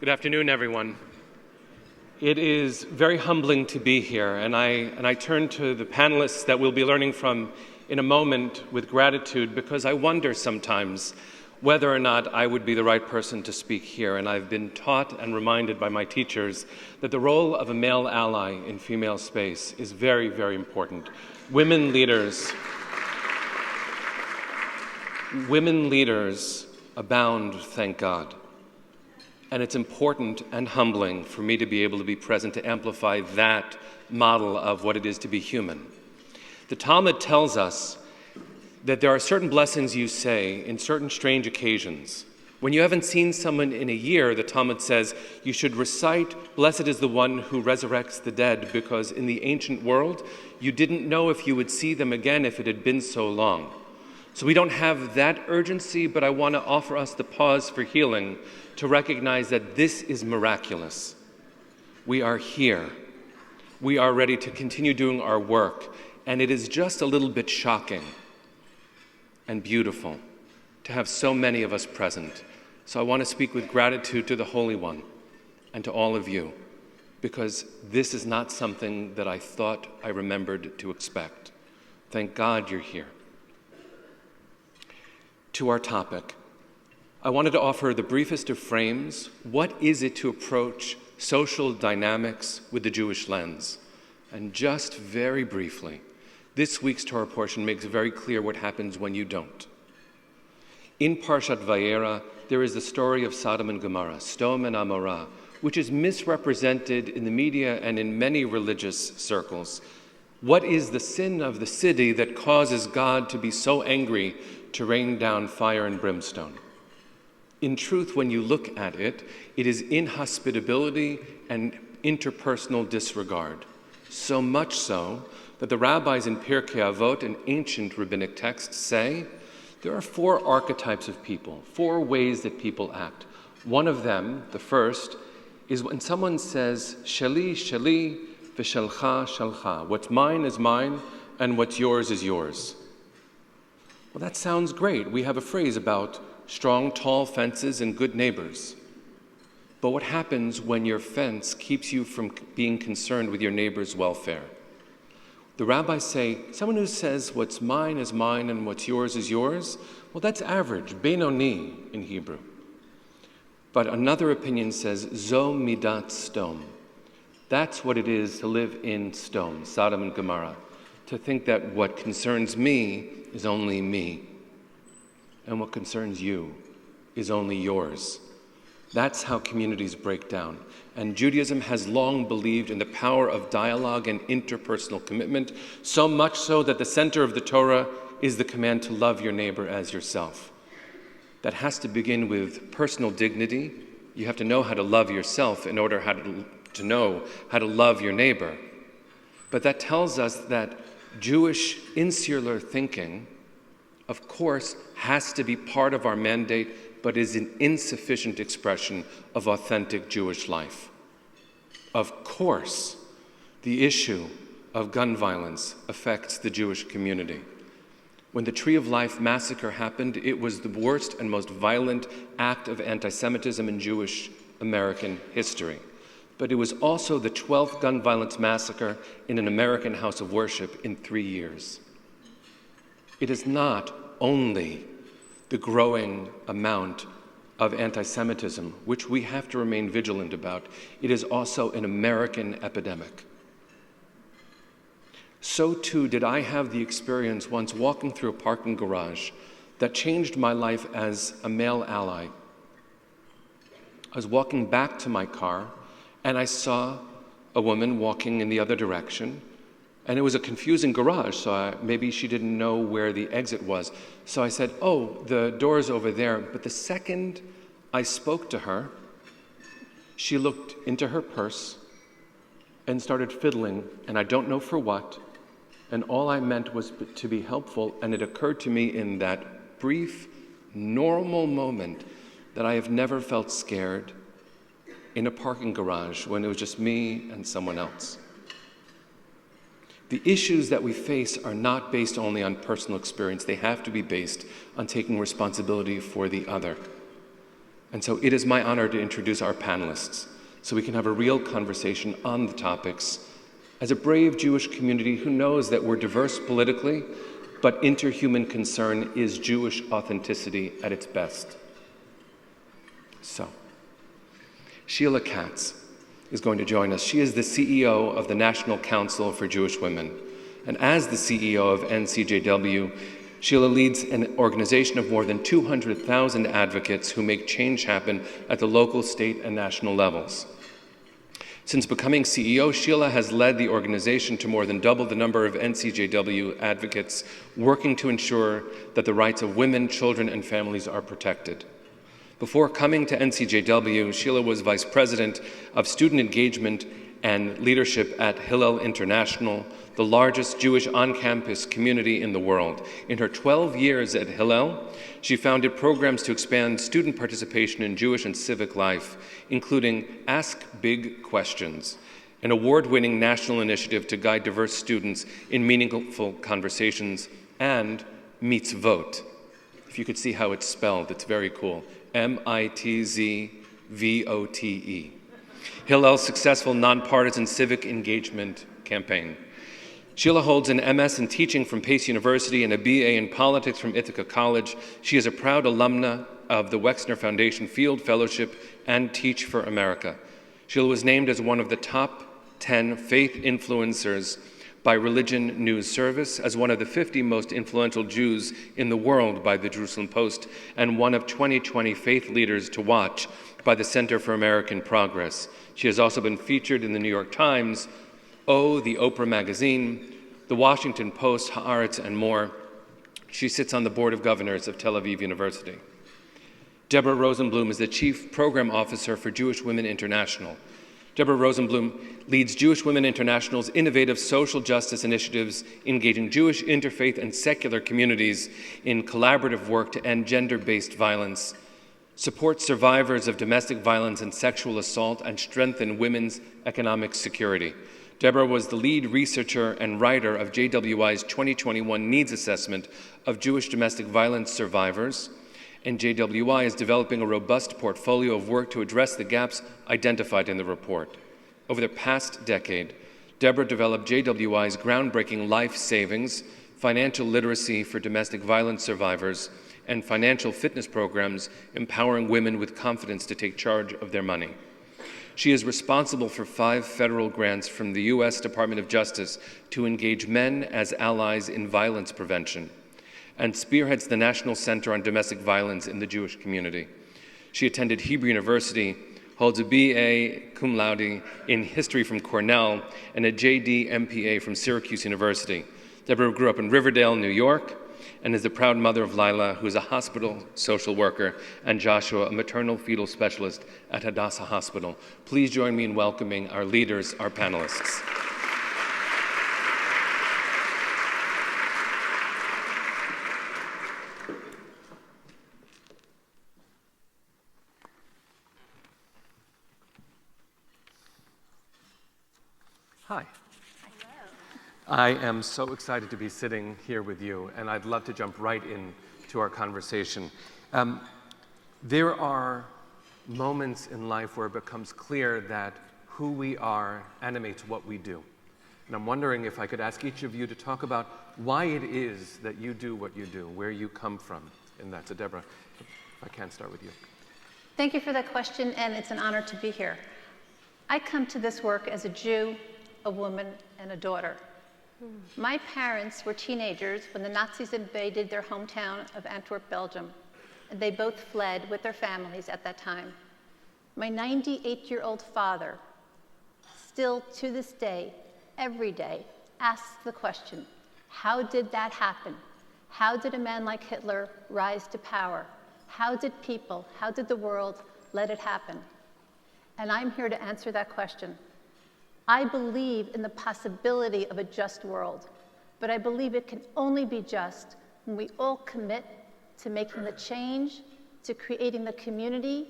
Good afternoon, everyone. It is very humbling to be here, and I turn to the panelists that we'll be learning from in a moment with gratitude, because I wonder sometimes whether or not I would be the right person to speak here. And I've been taught and reminded by my teachers that the role of a male ally in female space is very, very important. Women leaders abound, thank God. And it's important and humbling for me to be able to be present to amplify that model of what it is to be human. The Talmud tells us that there are certain blessings you say in certain strange occasions. When you haven't seen someone in a year, the Talmud says you should recite, "Blessed is the one who resurrects the dead," because in the ancient world, you didn't know if you would see them again if it had been so long. So we don't have that urgency, but I want to offer us the pause for healing to recognize that this is miraculous. We are here. We are ready to continue doing our work, and it is just a little bit shocking and beautiful to have so many of us present. So I want to speak with gratitude to the Holy One and to all of you, because this is not something that I thought I remembered to expect. Thank God you're here. To our topic, I wanted to offer the briefest of frames. What is it to approach social dynamics with the Jewish lens? And just very briefly, this week's Torah portion makes very clear what happens when you don't. In Parshat Vayera, there is the story of Sodom and Gomorrah, Sodom and Amorah, which is misrepresented in the media and in many religious circles. What is the sin of the city that causes God to be so angry to rain down fire and brimstone? In truth, when you look at it, it is inhospitability and interpersonal disregard. So much so that the rabbis in Pirkei Avot, an ancient rabbinic text, say there are 4 archetypes of people, 4 ways that people act. One of them, the first, is when someone says, "Sheli, sheli, v'shelcha, shelcha." What's mine is mine, and what's yours is yours. Well, that sounds great. We have a phrase about strong, tall fences and good neighbors. But what happens when your fence keeps you from being concerned with your neighbor's welfare? The rabbis say, someone who says what's mine is mine and what's yours is yours, well, that's average, benoni in Hebrew. But another opinion says, zo midat stom. That's what it is to live in Sodom, Sodom and Gomorrah, to think that what concerns me is only me, and what concerns you is only yours. That's how communities break down. And Judaism has long believed in the power of dialogue and interpersonal commitment, so much so that the center of the Torah is the command to love your neighbor as yourself. That has to begin with personal dignity. You have to know how to love yourself in order to know how to love your neighbor. But that tells us that Jewish insular thinking, of course, has to be part of our mandate, but is an insufficient expression of authentic Jewish life. Of course, the issue of gun violence affects the Jewish community. When the Tree of Life massacre happened, it was the worst and most violent act of anti-Semitism in Jewish American history. But it was also the 12th gun violence massacre in an American house of worship in 3 years. It is not only the growing amount of anti-Semitism, which we have to remain vigilant about. It is also an American epidemic. So too did I have the experience once walking through a parking garage that changed my life as a male ally. I was walking back to my car, and I saw a woman walking in the other direction, and it was a confusing garage, so maybe she didn't know where the exit was. So I said, "Oh, the door's over there." But the second I spoke to her, she looked into her purse and started fiddling, and I don't know for what, and all I meant was to be helpful, and it occurred to me in that brief, normal moment that I have never felt scared in a parking garage when it was just me and someone else. The issues that we face are not based only on personal experience. They have to be based on taking responsibility for the other. And so it is my honor to introduce our panelists so we can have a real conversation on the topics as a brave Jewish community who knows that we're diverse politically, but interhuman concern is Jewish authenticity at its best. So, Sheila Katz is going to join us. She is the CEO of the National Council for Jewish Women. And as the CEO of NCJW, Sheila leads an organization of more than 200,000 advocates who make change happen at the local, state, and national levels. Since becoming CEO, Sheila has led the organization to more than double the number of NCJW advocates working to ensure that the rights of women, children, and families are protected. Before coming to NCJW, Sheila was Vice President of Student Engagement and Leadership at Hillel International, the largest Jewish on-campus community in the world. In her 12 years at Hillel, she founded programs to expand student participation in Jewish and civic life, including Ask Big Questions, an award-winning national initiative to guide diverse students in meaningful conversations, and Mitzvot. If you could see how it's spelled, it's very cool. M-I-T-Z-V-O-T-E. Hillel's successful nonpartisan civic engagement campaign. Sheila holds an MS in teaching from Pace University and a BA in politics from Ithaca College. She is a proud alumna of the Wexner Foundation Field Fellowship and Teach for America. Sheila was named as one of the top 10 faith influencers by Religion News Service, as one of the 50 most influential Jews in the world by the Jerusalem Post, and one of 2020 faith leaders to watch by the Center for American Progress. She has also been featured in the New York Times, the Oprah Magazine, the Washington Post, Haaretz, and more. She sits on the Board of Governors of Tel Aviv University. Deborah Rosenbloom is the Chief Program Officer for Jewish Women International. Deborah Rosenbloom leads Jewish Women International's innovative social justice initiatives engaging Jewish, interfaith, and secular communities in collaborative work to end gender-based violence, support survivors of domestic violence and sexual assault, and strengthen women's economic security. Deborah was the lead researcher and writer of JWI's 2021 Needs Assessment of Jewish domestic violence survivors, and JWI is developing a robust portfolio of work to address the gaps identified in the report. Over the past decade, Deborah developed JWI's groundbreaking life savings, financial literacy for domestic violence survivors, and financial fitness programs empowering women with confidence to take charge of their money. She is responsible for 5 federal grants from the U.S. Department of Justice to engage men as allies in violence prevention, and spearheads the National Center on Domestic Violence in the Jewish community. She attended Hebrew University, holds a BA cum laude in history from Cornell, and a JD MPA from Syracuse University. Deborah grew up in Riverdale, New York, and is the proud mother of Lila, who is a hospital social worker, and Joshua, a maternal fetal specialist at Hadassah Hospital. Please join me in welcoming our leaders, our panelists. Hi. I am so excited to be sitting here with you, and I'd love to jump right into our conversation. There are moments in life where it becomes clear that who we are animates what we do. And I'm wondering if I could ask each of you to talk about why it is that you do what you do, where you come from in that. So Deborah, if I can start with you. Thank you for that question, and it's an honor to be here. I come to this work as a Jew, a woman, and a daughter. My parents were teenagers when the Nazis invaded their hometown of Antwerp, Belgium, and they both fled with their families at that time. My 98-year-old father, still to this day, every day, asks the question, how did that happen? How did a man like Hitler rise to power? How did people, how did the world let it happen? And I'm here to answer that question. I believe in the possibility of a just world, but I believe it can only be just when we all commit to making the change, to creating the community,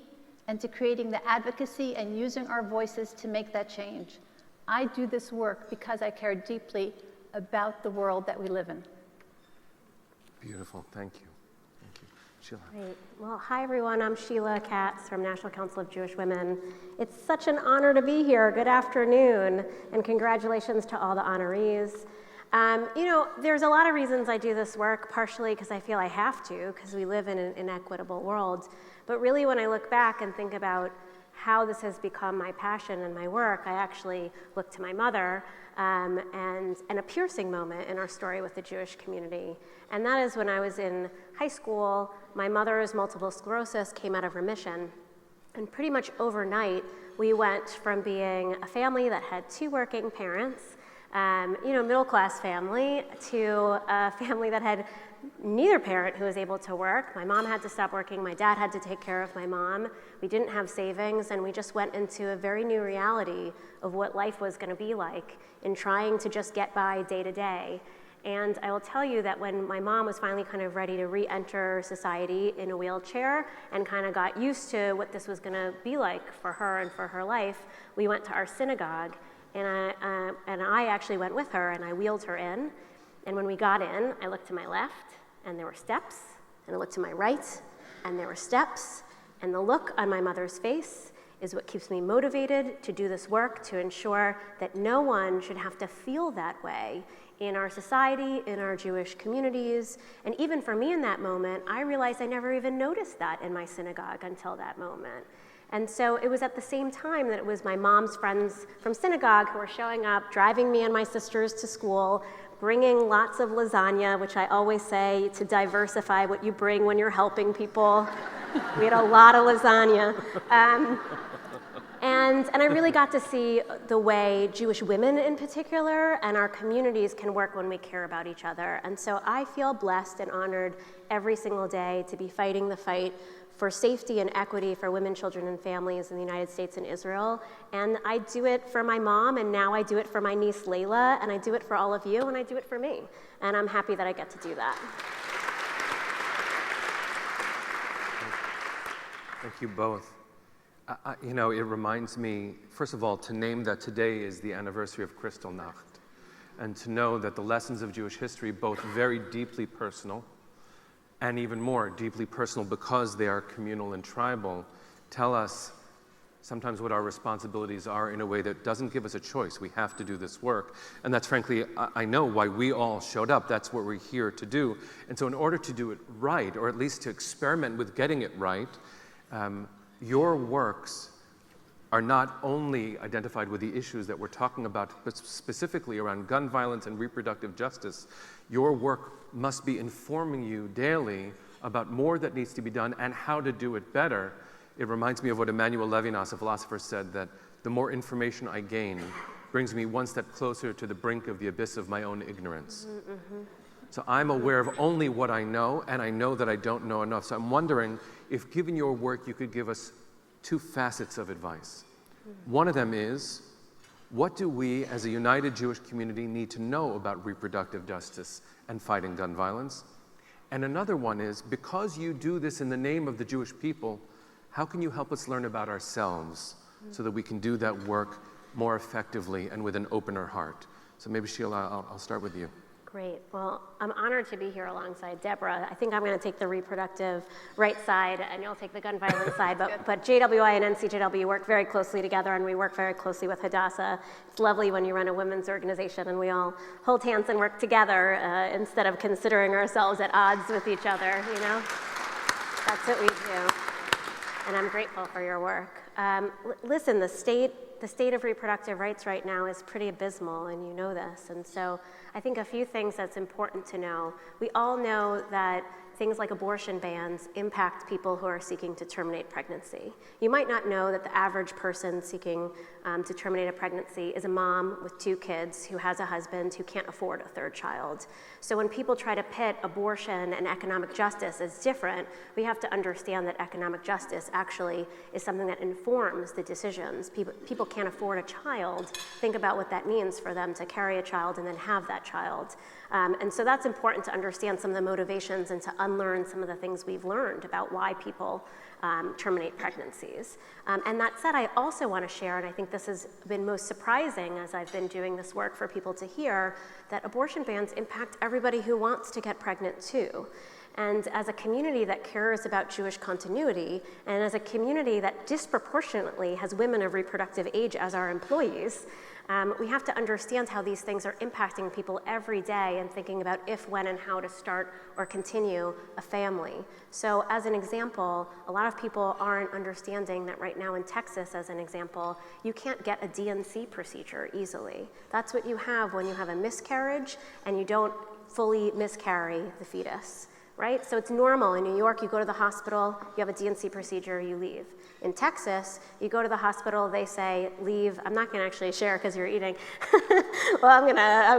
and to creating the advocacy and using our voices to make that change. I do this work because I care deeply about the world that we live in. Beautiful, thank you. Thank you. Sheila. Great. Well, hi everyone. I'm Sheila Katz from National Council of Jewish Women. It's such an honor to be here. Good afternoon, and congratulations to all the honorees. There's a lot of reasons I do this work, partially because I feel I have to, because we live in an inequitable world. But really, when I look back and think about how this has become my passion and my work, I actually look to my mother and a piercing moment in our story with the Jewish community. And that is when I was in high school, my mother's multiple sclerosis came out of remission. And pretty much overnight, we went from being a family that had 2 working parents, middle-class family, to a family that had neither parent who was able to work. My mom had to stop working, my dad had to take care of my mom. We didn't have savings, and we just went into a very new reality of what life was going to be like in trying to just get by day to day. And I will tell you that when my mom was finally kind of ready to re-enter society in a wheelchair and kind of got used to what this was going to be like for her and for her life, we went to our synagogue, and I actually went with her, and I wheeled her in. And when we got in, I looked to my left, and there were steps, and I looked to my right, and there were steps, and the look on my mother's face is what keeps me motivated to do this work, to ensure that no one should have to feel that way in our society, in our Jewish communities. And even for me in that moment, I realized I never even noticed that in my synagogue until that moment. And so it was at the same time that it was my mom's friends from synagogue who were showing up, driving me and my sisters to school, bringing lots of lasagna, which I always say to diversify what you bring when you're helping people. We had a lot of lasagna. And I really got to see the way Jewish women in particular and our communities can work when we care about each other. And so I feel blessed and honored every single day to be fighting the fight for safety and equity for women, children, and families in the United States and Israel. And I do it for my mom, and now I do it for my niece Layla, and I do it for all of you, and I do it for me. And I'm happy that I get to do that. Thank you both. It reminds me, first of all, to name that today is the anniversary of Kristallnacht, and to know that the lessons of Jewish history, both very deeply personal and even more deeply personal because they are communal and tribal, tell us sometimes what our responsibilities are in a way that doesn't give us a choice. We have to do this work. And that's frankly, I know why we all showed up. That's what we're here to do. And so in order to do it right, or at least to experiment with getting it right, your works are not only identified with the issues that we're talking about, but specifically around gun violence and reproductive justice. Your work must be informing you daily about more that needs to be done and how to do it better. It reminds me of what Emmanuel Levinas, a philosopher, said, that the more information I gain brings me one step closer to the brink of the abyss of my own ignorance. Mm-hmm. So I'm aware of only what I know, and I know that I don't know enough. So I'm wondering if, given your work, you could give us 2 facets of advice. One of them is, what do we as a united Jewish community need to know about reproductive justice and fighting gun violence? And another one is, because you do this in the name of the Jewish people, how can you help us learn about ourselves so that we can do that work more effectively and with an opener heart? So maybe Sheila, I'll start with you. Great. Well, I'm honored to be here alongside Deborah. I think I'm going to take the reproductive right side, and you'll take the gun violence side. But JWI and NCJW work very closely together, and we work very closely with Hadassah. It's lovely when you run a women's organization and we all hold hands and work together instead of considering ourselves at odds with each other. That's what we do. And I'm grateful for your work. Listen, the state of reproductive rights right now is pretty abysmal, and you know this. And so I think a few things that's important to know. We all know that things like abortion bans impact people who are seeking to terminate pregnancy. You might not know that the average person seeking to terminate a pregnancy is a mom with 2 kids who has a husband who can't afford a 3rd child. So when people try to pit abortion and economic justice as different, we have to understand that economic justice actually is something that informs the decisions. People can't afford a child. Think about what that means for them to carry a child and then have that child. And so that's important to understand some of the motivations and to unlearn some of the things we've learned about why people terminate pregnancies. And that said, I also want to share, and I think this has been most surprising as I've been doing this work for people to hear, that abortion bans impact everybody who wants to get pregnant too. And as a community that cares about Jewish continuity, and as a community that disproportionately has women of reproductive age as our employees, we have to understand how these things are impacting people every day and thinking about if, when, and how to start or continue a family. So as an example, a lot of people aren't understanding that right now in Texas, as an example, you can't get a DNC procedure easily. That's what you have when you have a miscarriage and you don't fully miscarry the fetus, right? So it's normal. In New York, you go to the hospital, you have a DNC procedure, you leave. In Texas, you go to the hospital, they say, leave. I'm not gonna actually share because you're eating. Well, I'm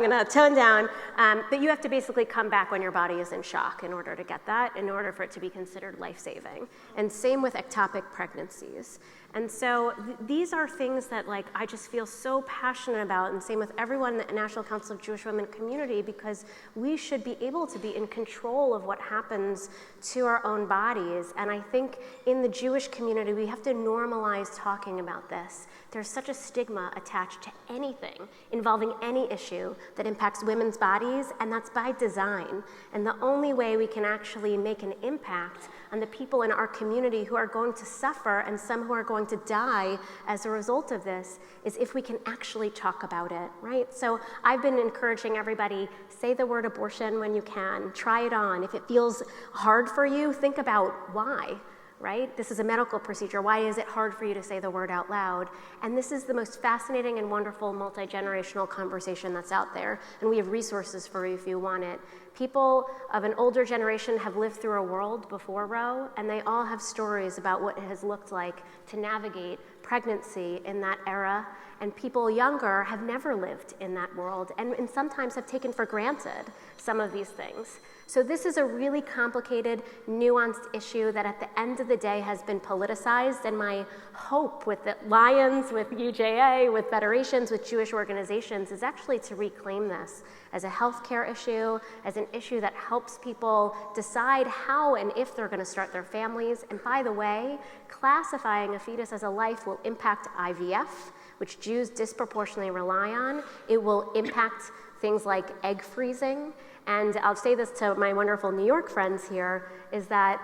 gonna tone down. But you have to basically come back when your body is in shock in order to get that, in order for it to be considered life-saving. And same with ectopic pregnancies. And so these are things that I just feel so passionate about, and same with everyone in the National Council of Jewish Women community, because we should be able to be in control of what happens to our own bodies. And I think in the Jewish community, we have to normalize talking about this. There's such a stigma attached to anything involving any issue that impacts women's bodies, and that's by design. And the only way we can actually make an impact on the people in our community who are going to suffer and some who are going to die as a result of this is if we can actually talk about it, right? So I've been encouraging everybody, say the word abortion when you can, try it on. If it feels hard for you, think about why, right? This is a medical procedure. Why is it hard for you to say the word out loud? And this is the most fascinating and wonderful multi-generational conversation that's out there. And we have resources for you if you want it. People of an older generation have lived through a world before Roe, and they all have stories about what it has looked like to navigate pregnancy in that era. And people younger have never lived in that world and sometimes have taken for granted some of these things. So this is a really complicated, nuanced issue that at the end of the day has been politicized, and my hope with the Lions, with UJA, with federations, with Jewish organizations is actually to reclaim this as a healthcare issue, as an issue that helps people decide how and if they're gonna start their families. And by the way, classifying a fetus as a life will impact IVF, which Jews disproportionately rely on. It will impact things like egg freezing. And I'll say this to my wonderful New York friends here, is that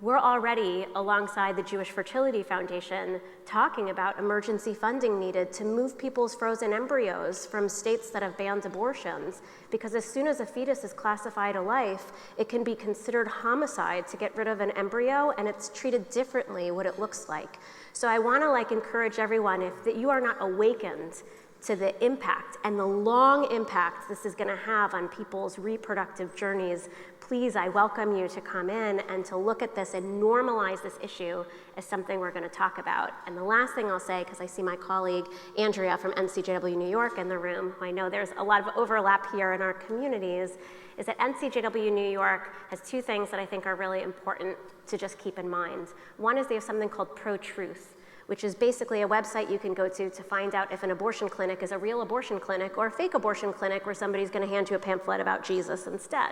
we're already, alongside the Jewish Fertility Foundation, talking about emergency funding needed to move people's frozen embryos from states that have banned abortions. Because as soon as a fetus is classified a life, it can be considered homicide to get rid of an embryo, and it's treated differently what it looks like. So I wanna encourage everyone, if you are not awakened to the impact and the long impact this is gonna have on people's reproductive journeys, please, I welcome you to come in and to look at this and normalize this issue as something we're gonna talk about. And the last thing I'll say, because I see my colleague Andrea from NCJW New York in the room, who I know there's a lot of overlap here in our communities, is that NCJW New York has two things that I think are really important to just keep in mind. One is they have something called Pro-Truth, which is basically a website you can go to find out if an abortion clinic is a real abortion clinic or a fake abortion clinic where somebody's gonna hand you a pamphlet about Jesus instead.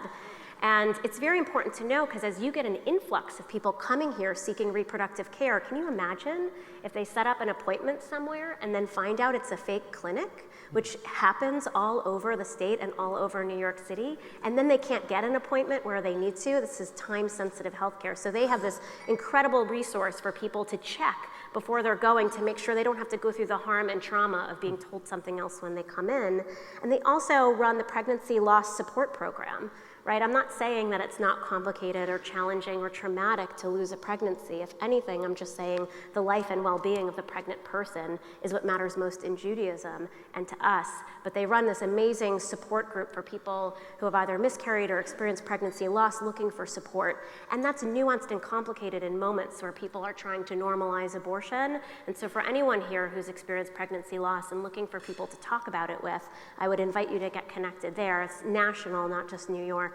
And it's very important to know, because as you get an influx of people coming here seeking reproductive care, can you imagine if they set up an appointment somewhere and then find out it's a fake clinic, which happens all over the state and all over New York City, and then they can't get an appointment where they need to? This is time-sensitive healthcare. So they have this incredible resource for people to check before they're going to make sure they don't have to go through the harm and trauma of being told something else when they come in. And they also run the Pregnancy Loss Support Program, right? I'm not saying that it's not complicated or challenging or traumatic to lose a pregnancy. If anything, I'm just saying the life and well-being of the pregnant person is what matters most in Judaism and to us. But they run this amazing support group for people who have either miscarried or experienced pregnancy loss looking for support. And that's nuanced and complicated in moments where people are trying to normalize abortion. And so for anyone here who's experienced pregnancy loss and looking for people to talk about it with, I would invite you to get connected there. It's national, not just New York.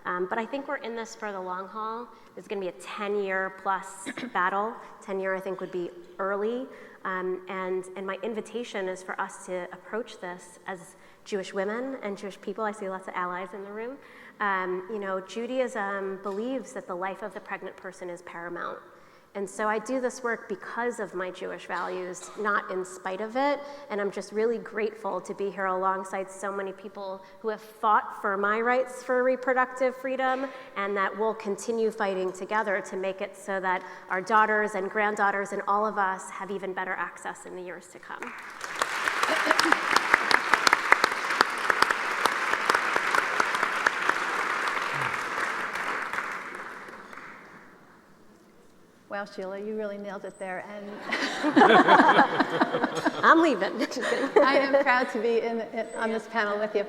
But I think we're in this for the long haul. It's going to be a 10-year plus battle. 10-year, I think, would be early. And my invitation is for us to approach this as Jewish women and Jewish people. I see lots of allies in the room. Judaism believes that the life of the pregnant person is paramount. And so I do this work because of my Jewish values, not in spite of it. And I'm just really grateful to be here alongside so many people who have fought for my rights for reproductive freedom, and that we'll continue fighting together to make it so that our daughters and granddaughters and all of us have even better access in the years to come. Wow, Sheila, you really nailed it there. And I'm leaving. Just kidding. I am proud to be on this panel with you.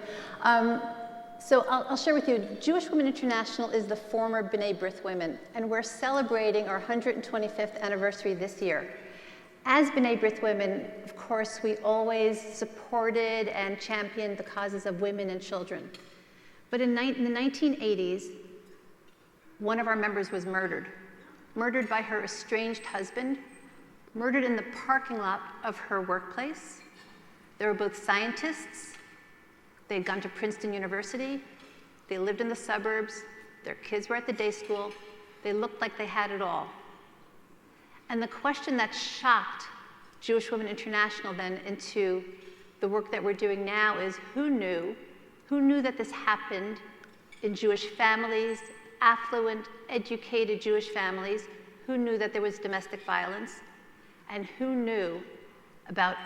So I'll share with you, Jewish Women International is the former B'nai B'rith Women, and we're celebrating our 125th anniversary this year. As B'nai B'rith Women, of course, we always supported and championed the causes of women and children. But in the 1980s, one of our members was murdered by her estranged husband, murdered in the parking lot of her workplace. They were both scientists. They had gone to Princeton University. They lived in the suburbs. Their kids were at the day school. They looked like they had it all. And the question that shocked Jewish Women International then into the work that we're doing now is, who knew that this happened in Jewish families, affluent, educated Jewish families? Who knew that there was domestic violence? And who knew about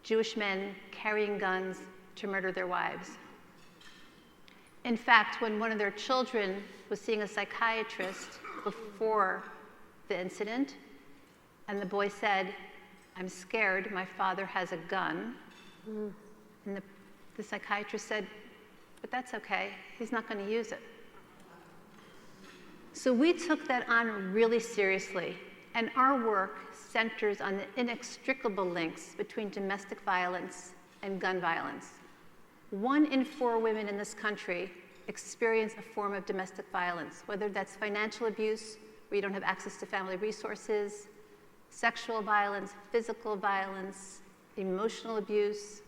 Jewish men carrying guns to murder their wives? In fact, when one of their children was seeing a psychiatrist before the incident, and the boy said, "I'm scared, my father has a gun," and the psychiatrist said, "But that's okay, he's not going to use it." So we took that on really seriously, and our work centers on the inextricable links between domestic violence and gun violence. 1 in 4 women in this country experience a form of domestic violence, whether that's financial abuse, where you don't have access to family resources, sexual violence, physical violence, emotional abuse.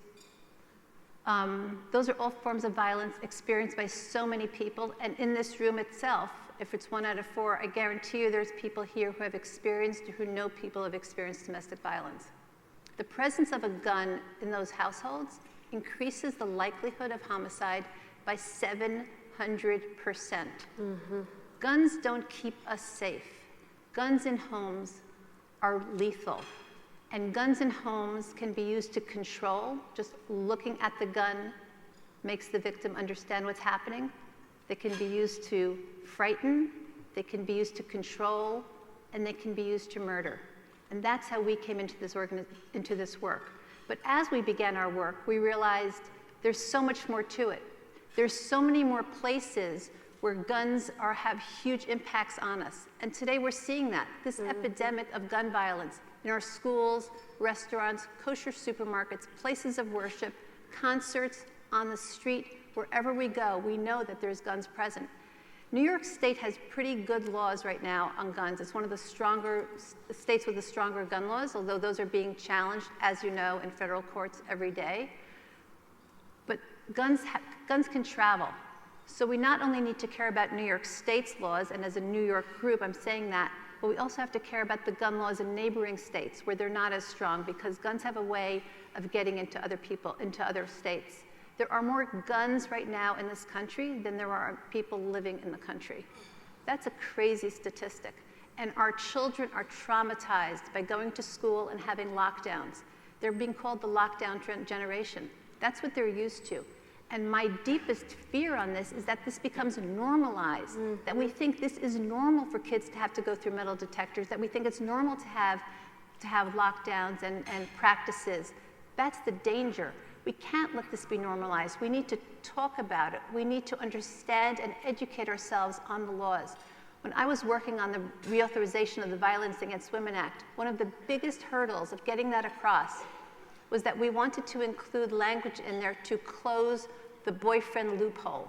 Those are all forms of violence experienced by so many people, and in this room itself, if it's 1 out of 4, I guarantee you there's people here who have experienced, who know people who have experienced domestic violence. The presence of a gun in those households increases the likelihood of homicide by 700%. Guns don't keep us safe. Guns in homes are lethal. And guns in homes can be used to control. Just looking at the gun makes the victim understand what's happening. They can be used to frighten, they can be used to control, and they can be used to murder. And that's how we came into this work. But as we began our work, we realized there's so much more to it. There's so many more places where guns have huge impacts on us. And today we're seeing that, this epidemic of gun violence in our schools, restaurants, kosher supermarkets, places of worship, concerts, on the street, wherever we go, we know that there's guns present. New York State has pretty good laws right now on guns. It's one of the stronger states with the stronger gun laws, although those are being challenged, as you know, in federal courts every day. But guns can travel. So we not only need to care about New York State's laws, and as a New York group, I'm saying that, but we also have to care about the gun laws in neighboring states where they're not as strong, because guns have a way of getting into other states. There are more guns right now in this country than there are people living in the country. That's a crazy statistic. And our children are traumatized by going to school and having lockdowns. They're being called the lockdown generation. That's what they're used to. And my deepest fear on this is that this becomes normalized, that we think this is normal for kids to have to go through metal detectors, that we think it's normal to have lockdowns and practices. That's the danger. We can't let this be normalized. We need to talk about it. We need to understand and educate ourselves on the laws. When I was working on the reauthorization of the Violence Against Women Act, one of the biggest hurdles of getting that across was that we wanted to include language in there to close the boyfriend loophole.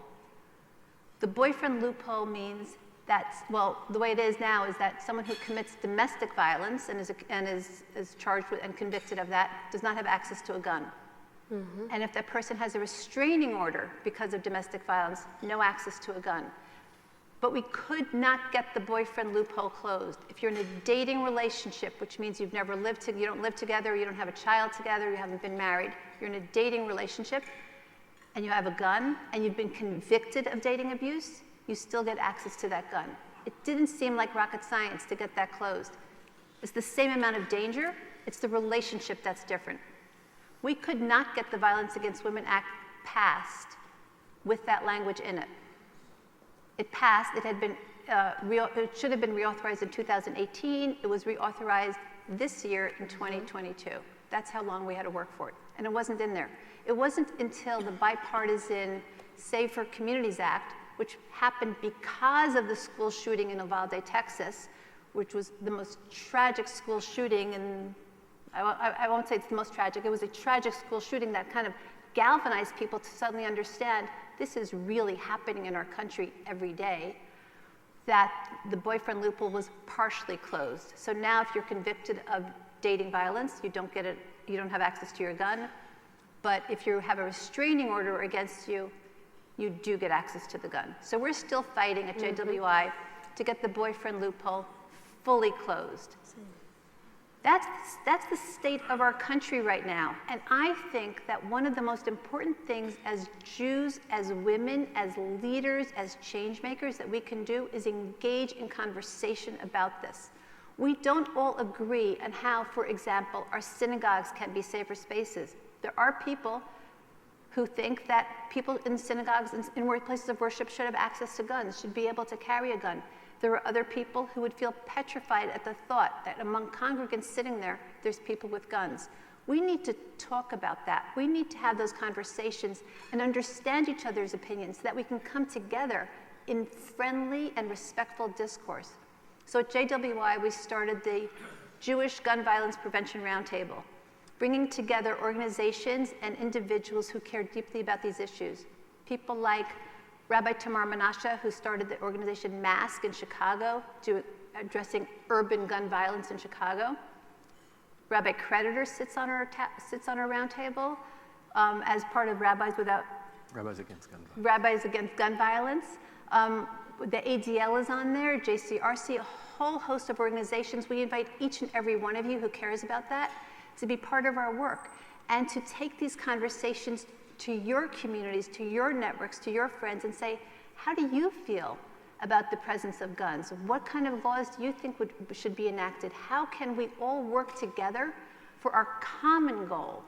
The boyfriend loophole means that, well, the way it is now is that someone who commits domestic violence and is charged with and convicted of that does not have access to a gun. And if that person has a restraining order because of domestic violence, no access to a gun. but we could not get the boyfriend loophole closed. If you're in a dating relationship, which means you've never lived you don't live together, you don't have a child together, you haven't been married, you're in a dating relationship, and you have a gun, and you've been convicted of dating abuse, you still get access to that gun. It didn't seem like rocket science to get that closed. It's the same amount of danger, it's the relationship that's different. We could not get the Violence Against Women Act passed with that language in it. It passed, it had been, it should have been reauthorized in 2018, it was reauthorized this year in 2022. That's how long we had to work for it, and it wasn't in there. It wasn't until the bipartisan Safer Communities Act, which happened because of the school shooting in Uvalde, Texas, which was the most tragic school shooting, and I won't say it's the most tragic, it was a tragic school shooting that kind of galvanized people to suddenly understand this is really happening in our country every day, that the boyfriend loophole was partially closed. So now if you're convicted of dating violence, you don't have access to your gun, but if you have a restraining order against you, you do get access to the gun. So we're still fighting at JWI to get the boyfriend loophole fully closed. That's the state of our country right now. And I think that one of the most important things as Jews, as women, as leaders, as change makers that we can do is engage in conversation about this. We don't all agree on how, for example, our synagogues can be safer spaces. There are people who think that people in synagogues and in places of worship should have access to guns, should be able to carry a gun. There are other people who would feel petrified at the thought that among congregants sitting there, there's people with guns. We need to talk about that. We need to have those conversations and understand each other's opinions so that we can come together in friendly and respectful discourse. So at JWI, we started the Jewish Gun Violence Prevention Roundtable, bringing together organizations and individuals who care deeply about these issues. People like Rabbi Menachem, who started the organization MASK in Chicago, addressing urban gun violence in Chicago. Rabbi Creditor sits on our roundtable as part of Rabbis Against Gun Violence. The ADL is on there, JCRC, a whole host of organizations. We invite each and every one of you who cares about that to be part of our work and to take these conversations to your communities, to your networks, to your friends, and say, how do you feel about the presence of guns? What kind of laws do you think should be enacted? How can we all work together for our common goal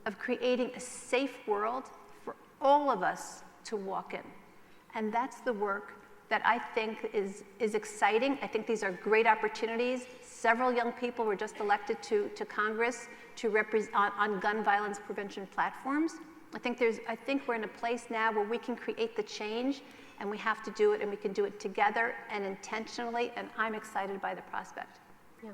of creating a safe world for all of us to walk in? And that's the work that I think is exciting. I think these are great opportunities. Several young people were just elected to Congress to represent on gun violence prevention platforms. I think we're in a place now where we can create the change, and we have to do it, and we can do it together and intentionally, and I'm excited by the prospect. Yeah.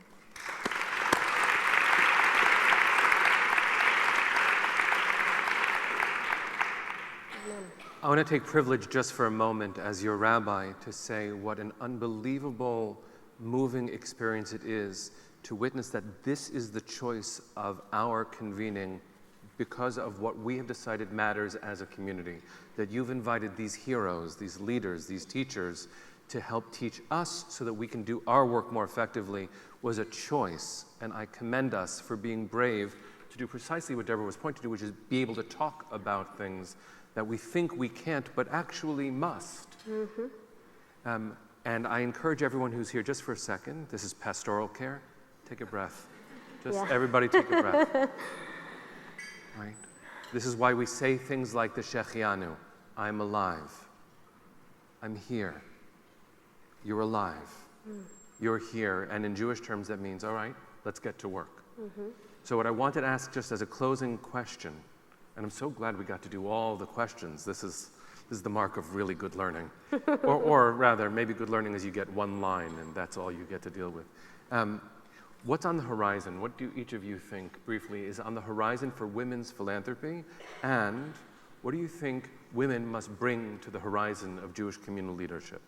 I want to take privilege just for a moment as your rabbi to say what an unbelievable, moving experience it is to witness that this is the choice of our convening because of what we have decided matters as a community, that you've invited these heroes, these leaders, these teachers to help teach us so that we can do our work more effectively was a choice. And I commend us for being brave to do precisely what Deborah was pointing to, which is be able to talk about things that we think we can't, but actually must. And I encourage everyone who's here just for a second, this is pastoral care, take a breath. Everybody take a breath. Right? This is why we say things like the Shechianu, I'm alive, I'm here, you're alive, you're here, and in Jewish terms that means, all right, let's get to work. So what I wanted to ask just as a closing question, and I'm so glad we got to do all the questions, this is the mark of really good learning, or rather, maybe good learning is you get one line and that's all you get to deal with. What's on the horizon? What do each of you think, briefly, is on the horizon for women's philanthropy? And what do you think women must bring to the horizon of Jewish communal leadership?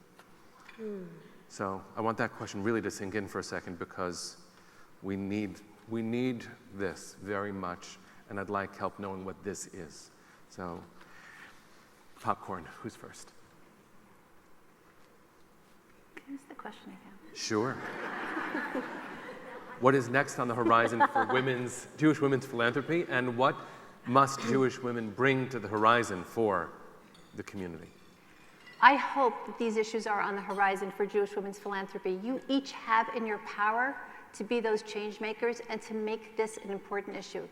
So I want that question really to sink in for a second because we need this very much, and I'd like help knowing what this is. So, popcorn, who's first? question again. Sure. What is next on the horizon for Jewish women's philanthropy, and what must Jewish women bring to the horizon for the community? I hope that these issues are on the horizon for Jewish women's philanthropy. You each have in your power to be those change makers and to make this an important issue.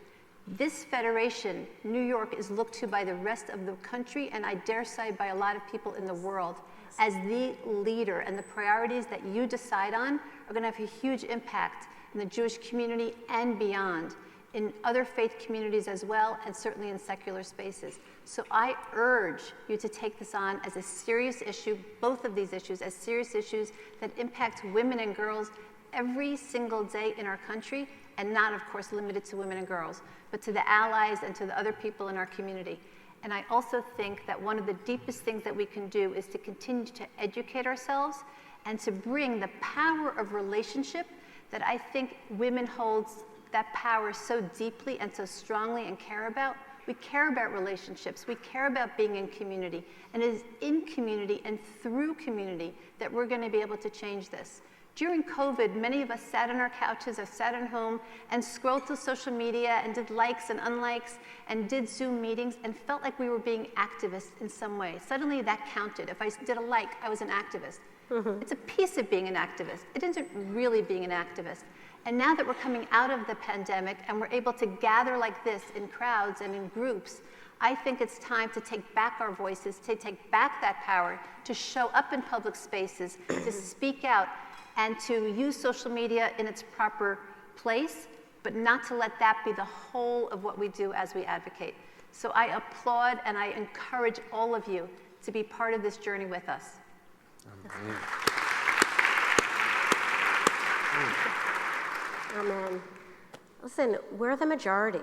This federation, New York, is looked to by the rest of the country, and I dare say by a lot of people in the world, as the leader, and the priorities that you decide on are going to have a huge impact in the Jewish community and beyond, in other faith communities as well, and certainly in secular spaces. So I urge you to take this on as a serious issue, both of these issues, as serious issues that impact women and girls every single day in our country, and not, of course, limited to women and girls, but to the allies and to the other people in our community. And I also think that one of the deepest things that we can do is to continue to educate ourselves and to bring the power of relationship that I think women hold that power so deeply and so strongly and care about. We care about relationships. We care about being in community. And it is in community and through community that we're going to be able to change this. During COVID, many of us sat on our couches or sat at home and scrolled through social media and did likes and unlikes and did Zoom meetings and felt like we were being activists in some way. Suddenly that counted. If I did a like, I was an activist. Mm-hmm. It's a piece of being an activist. It isn't really being an activist. And now that we're coming out of the pandemic and we're able to gather like this in crowds and in groups, I think it's time to take back our voices, to take back that power, to show up in public spaces, to speak out, and to use social media in its proper place, but not to let that be the whole of what we do as we advocate. So I applaud and I encourage all of you to be part of this journey with us. Amen. Listen, we're the majority,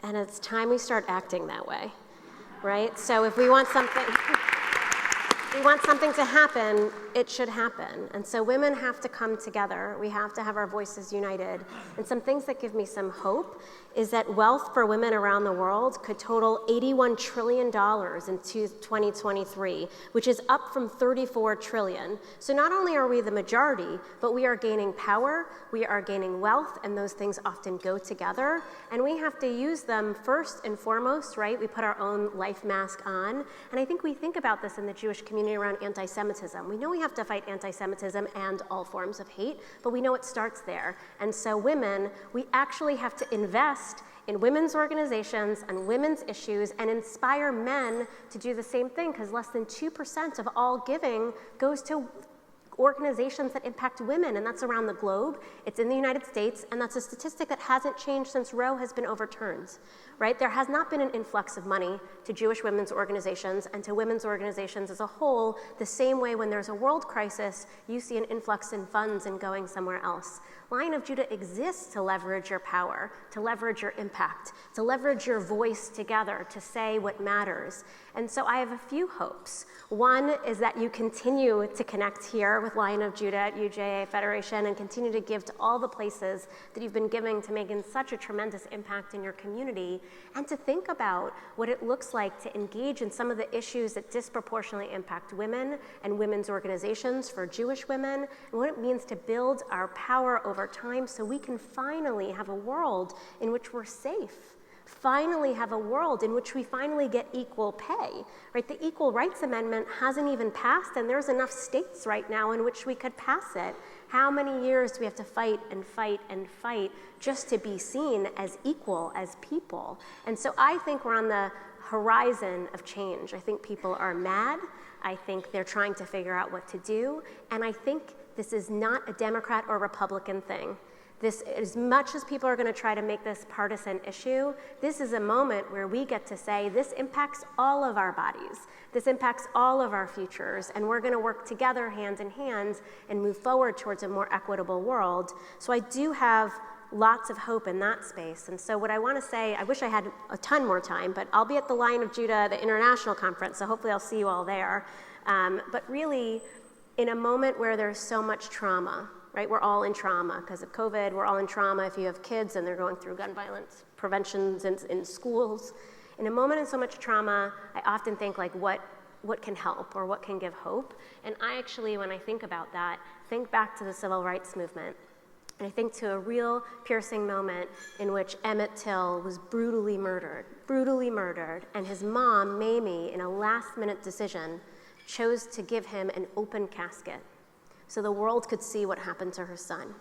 and it's time we start acting that way, right? So if we want something to happen, it should happen. And so women have to come together. We have to have our voices united. And some things that give me some hope is that wealth for women around the world could total $81 trillion in 2023, which is up from $34 trillion. So not only are we the majority, but we are gaining power, we are gaining wealth, and those things often go together. And we have to use them first and foremost, right? We put our own life mask on. And I think we think about this in the Jewish community around anti-Semitism. We know we have to fight anti-Semitism and all forms of hate, but we know it starts there. And so women, we actually have to invest in women's organizations and women's issues and inspire men to do the same thing, because less than 2% of all giving goes to organizations that impact women, and that's around the globe. It's in the United States, and that's a statistic that hasn't changed since Roe has been overturned, right? There has not been an influx of money to Jewish women's organizations and to women's organizations as a whole, the same way when there's a world crisis, you see an influx in funds and going somewhere else. Lion of Judah exists to leverage your power, to leverage your impact, to leverage your voice together, to say what matters. And so I have a few hopes. One is that you continue to connect here with Lion of Judah at UJA-Federation and continue to give to all the places that you've been giving to making such a tremendous impact in your community, and to think about what it looks like to engage in some of the issues that disproportionately impact women and women's organizations for Jewish women, and what it means to build our power over time so we can finally have a world in which we're safe. Finally have a world in which we finally get equal pay, right? The Equal Rights Amendment hasn't even passed, and there's enough states right now in which we could pass it. How many years do we have to fight and fight and fight just to be seen as equal as people? And so I think we're on the horizon of change. I think people are mad. I think they're trying to figure out what to do. And I think this is not a Democrat or Republican thing. This, as much as people are going to try to make this partisan issue, this is a moment where we get to say this impacts all of our bodies. This impacts all of our futures, and we're going to work together hand in hand and move forward towards a more equitable world. So I do have lots of hope in that space. And so what I want to say, I wish I had a ton more time, but I'll be at the Lion of Judah, the international conference, so hopefully I'll see you all there. But really, in a moment where there's so much trauma, right? We're all in trauma because of COVID. We're all in trauma if you have kids and they're going through gun violence preventions in schools. In a moment of so much trauma, I often think like what can help or what can give hope. And I actually, when I think about that, think back to the civil rights movement. And I think to a real piercing moment in which Emmett Till was brutally murdered, and his mom, Mamie, in a last-minute decision, chose to give him an open casket so the world could see what happened to her son.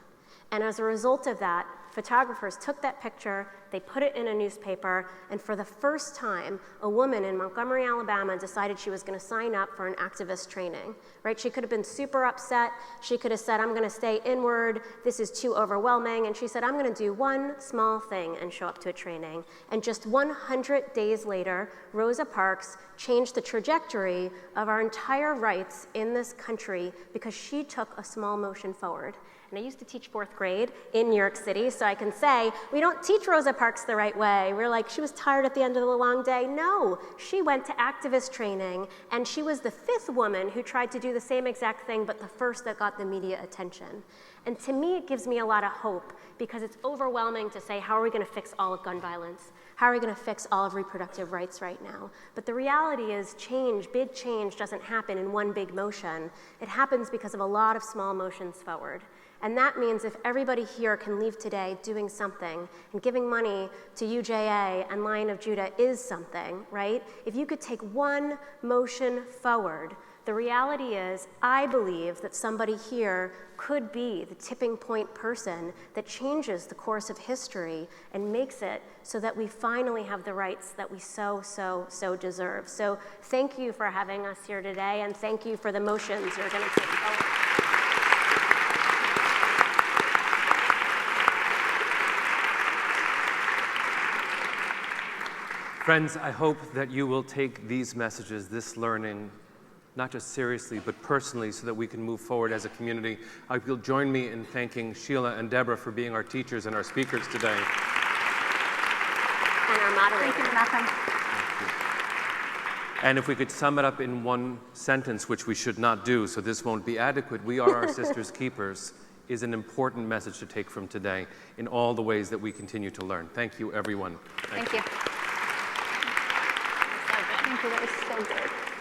And as a result of that, photographers took that picture, they put it in a newspaper, and for the first time, a woman in Montgomery, Alabama decided she was going to sign up for an activist training, right? She could have been super upset. She could have said, I'm going to stay inward. This is too overwhelming. And she said, I'm going to do one small thing and show up to a training. And just 100 days later, Rosa Parks changed the trajectory of our entire rights in this country because she took a small motion forward. And I used to teach 4th grade in New York City, so I can say, we don't teach Rosa Parks the right way. We're like, she was tired at the end of the long day. No, she went to activist training, and she was the 5th woman who tried to do the same exact thing, but the first that got the media attention. And to me, it gives me a lot of hope, because it's overwhelming to say, how are we going to fix all of gun violence? How are we going to fix all of reproductive rights right now? But the reality is change, big change, doesn't happen in one big motion. It happens because of a lot of small motions forward. And that means if everybody here can leave today doing something, and giving money to UJA and Lion of Judah is something, right? If you could take one motion forward, the reality is, I believe that somebody here could be the tipping point person that changes the course of history and makes it so that we finally have the rights that we so deserve. So thank you for having us here today, and thank you for the motions you're going to take forward. Friends, I hope that you will take these messages, this learning, not just seriously, but personally, so that we can move forward as a community. I hope you'll join me in thanking Sheila and Deborah for being our teachers and our speakers today. And our moderator. Thank you, Menachem. And if we could sum it up in one sentence, which we should not do, so this won't be adequate, we are our sisters' keepers, is an important message to take from today in all the ways that we continue to learn. Thank you, everyone. Thank you. Thank you, that was so good.